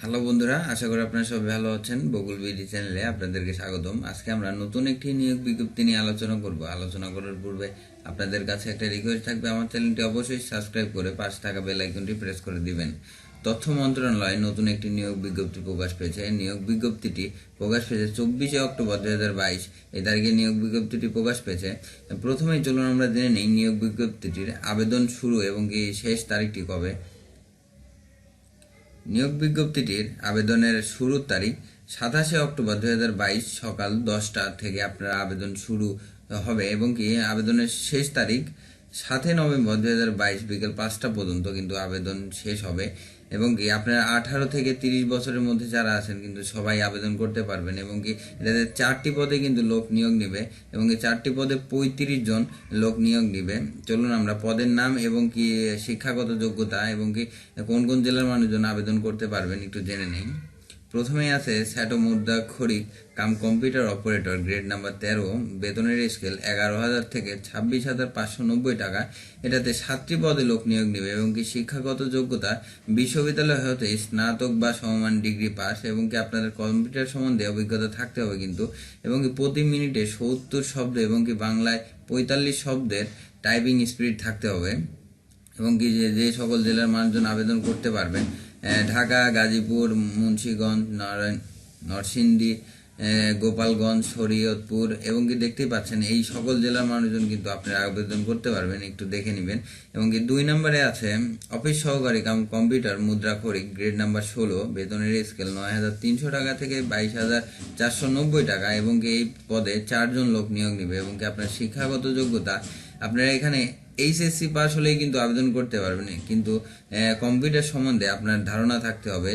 Hello বন্ধুরা, আশা করি আপনারা সবাই ভালো আছেন। বকুল বিডি চ্যানেলে আপনাদেরকে স্বাগতম। আজকে আমরা নতুন একটি নিয়োগ বিজ্ঞপ্তি নিয়ে আলোচনা করব। আলোচনা করার পূর্বে আপনাদের কাছে একটা রিকোয়েস্ট থাকবে, আমার চ্যানেলটি অবশ্যই সাবস্ক্রাইব করে পাশে থাকা বেল আইকনটি প্রেস করে দিবেন। তথ্য মন্ত্রণালয় নতুন একটি নিয়োগ বিজ্ঞপ্তি প্রকাশ পেয়েছে। নিয়োগ বিজ্ঞপ্তিটি প্রকাশ পেয়েছে 24 অক্টোবর 2022। এই তারিখে নিয়োগ বিজ্ঞপ্তিটি প্রকাশ পেয়েছে। প্রথমেই চলুন আমরা জেনে নিই নিয়োগ বিজ্ঞপ্তিটির আবেদন শুরু এবং কি শেষ তারিখটি কবে। নিয়োগ বিজ্ঞপ্তিটির আবেদনের শুরুর তারিখ 27 অক্টোবর 2022 সকাল 10টা থেকে আপনার আবেদন শুরু হবে এবং কি আবেদনের শেষ তারিখ 7 নভেম্বর 2022 বিকেল 5টা পর্যন্ত কিন্তু আবেদন শেষ হবে এবং কি আপনারা 18 থেকে 30 বছরের মধ্যে যারা আছেন কিন্তু সবাই আবেদন করতে পারবেন এবং কি এটাতে 4টি পদে কিন্তু লোক নিয়োগ নেবে এবং কি 4টি পদে 35 জন লোক নিয়োগ নেবে। চলুন আমরা পদের নাম এবং কি শিক্ষাগত যোগ্যতা এবং কি কোন কোন জেলার মানুষজন আবেদন করতে পারবেন একটু জেনে নেই। প্রথমেই আছে স্যাটো মুদ্রা খড়ি cum computer operator, grade number 13, বেতনের স্কেল 11,000 থেকে 26,590 টাকা। এটাতে 7টি পদে লোক নিয়োগ নেবে এবং কি শিক্ষাগত যোগ্যতা বিশ্ববিদ্যালয় হতে স্নাতক বা সমমান ডিগ্রি পাস এবং কি আপনাদের কম্পিউটার সম্বন্ধে অভিজ্ঞতা থাকতে হবে কিন্তু এবং কি প্রতি মিনিটে 70 শব্দ এবং কি বাংলায় 45 শব্দের টাইপিং স্পিড থাকতে হবে এবং কি যে সকল জেলার মানুষজন আবেদন করতে পারবেন ঢাকা, গাজীপুর, মুন্সিগঞ্জ, নরসিংদী, গোপালগঞ্জ, শরীয়তপুর এবং কি দেখতেই পাচ্ছেন এই সকল জেলার মানুষজন কিন্তু আপনারা আবেদন করতে পারবেন, একটু দেখে নেবেন। এবং কি 2 নম্বরে আছে অফিস সহকারী কাম কম্পিউটার মুদ্রাক্ষরিক, গ্রেড নাম্বার 16, বেতনের স্কেল 9,300 টাকা থেকে 22,490 টাকা এবং কি এই পদে 4 জন লোক নিয়োগ নেবে এবং কি আপনার শিক্ষাগত যোগ্যতা আপনারা এখানে এইচএসসি পাস হলেই কিন্তু আবেদন করতে পারবেন, কিন্তু কম্পিউটার সম্বন্ধে আপনার ধারণা থাকতে হবে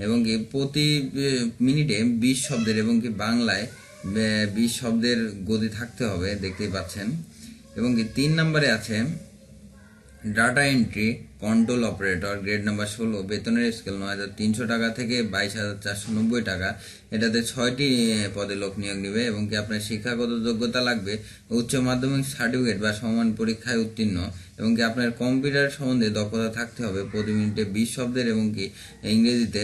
এবং কি প্রতি মিনিটে 20 শব্দের এবং কি বাংলায় 20 শব্দের গতি থাকতে হবে, দেখতেই পাচ্ছেন। এবং কি 3 নম্বরে আছে data entry control operator, grade number 16, বেতনের স্কেল 9,300 টাকা থেকে 22,490 টাকা। এটাতে 6টি পদে লোক নিয়োগ নেবে এবং কি আপনার শিক্ষাগত যোগ্যতা লাগবে উচ্চ মাধ্যমিক সার্টিফিকেট বা সমান পরীক্ষায় উত্তীর্ণ এবং কি আপনার কম্পিউটার সম্বন্ধে দক্ষতা থাকতে হবে, প্রতি মিনিটে 20 শব্দের এবং কি ইংরেজিতে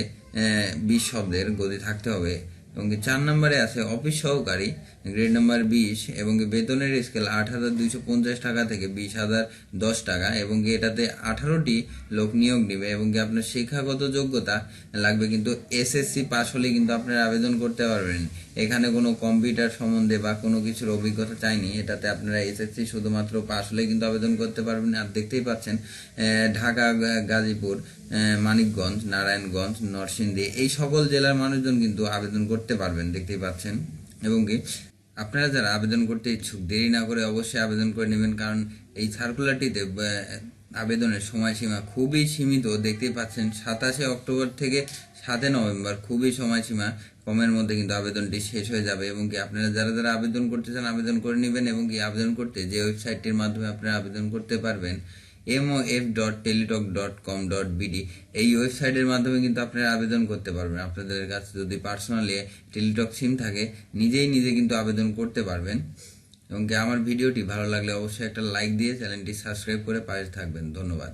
20 শব্দের গতি থাকতে হবে। এবং 4 নম্বরে আছে অফিস সহকারী, গ্রেড নাম্বার 20 এবং বেতনের স্কেল 8,250 টাকা থেকে 20,010 টাকা এবং এটাতে 18টি লোক নিয়োগ নেবে এবং আপনার শিক্ষাগত যোগ্যতা লাগবে কিন্তু এসএসসি পাস হলে কিন্তু আপনারা আবেদন করতে পারবেন। এখানে কোনো কম্পিউটার সম্বন্ধে বা কোনো কিছুর অভিজ্ঞতা চাইনি, এটাতে আপনারা এসএসসি শুধুমাত্র পাস হলে কিন্তু আবেদন করতে পারবেন। আর দেখতেই পাচ্ছেন ঢাকা, গাজীপুর, মানিকগঞ্জ, নারায়ণগঞ্জ, নরসিংদী এই সকল জেলার মানুষজন কিন্তু আবেদন করতে পারবেন, দেখতেই পাচ্ছেন। এবং কি আপনারা যারা আবেদন করতে ইচ্ছুক দেরি না করে অবশ্যই আবেদন করে নেবেন, কারণ এই সার্কুলারটিতে আবেদনের সময়সীমা খুবই সীমিত, দেখতেই পাচ্ছেন 27 অক্টোবর থেকে 7 নভেম্বর, খুবই সময়সীমা কমের মধ্যে কিন্তু আবেদনটি শেষ হয়ে যাবে। এবং কি আপনারা যারা যারা আবেদন করতে চান আবেদন করে নেবেন এবং কি আবেদন করতে যে ওয়েবসাইটটির মাধ্যমে আপনারা আবেদন করতে পারবেন mof.teletalk.com.bd, এই ওয়েবসাইটের মাধ্যমে কিন্তু আপনারা আবেদন করতে পারবেন। আপনাদের কাছে যদি পার্সোনালি টেলিটক সিম থাকে নিজে কিন্তু আবেদন করতে পারবেন। এবং কি আমার ভিডিওটি ভালো লাগলে অবশ্যই একটা লাইক দিয়ে চ্যানেলটি সাবস্ক্রাইব করে পাশে থাকবেন। ধন্যবাদ।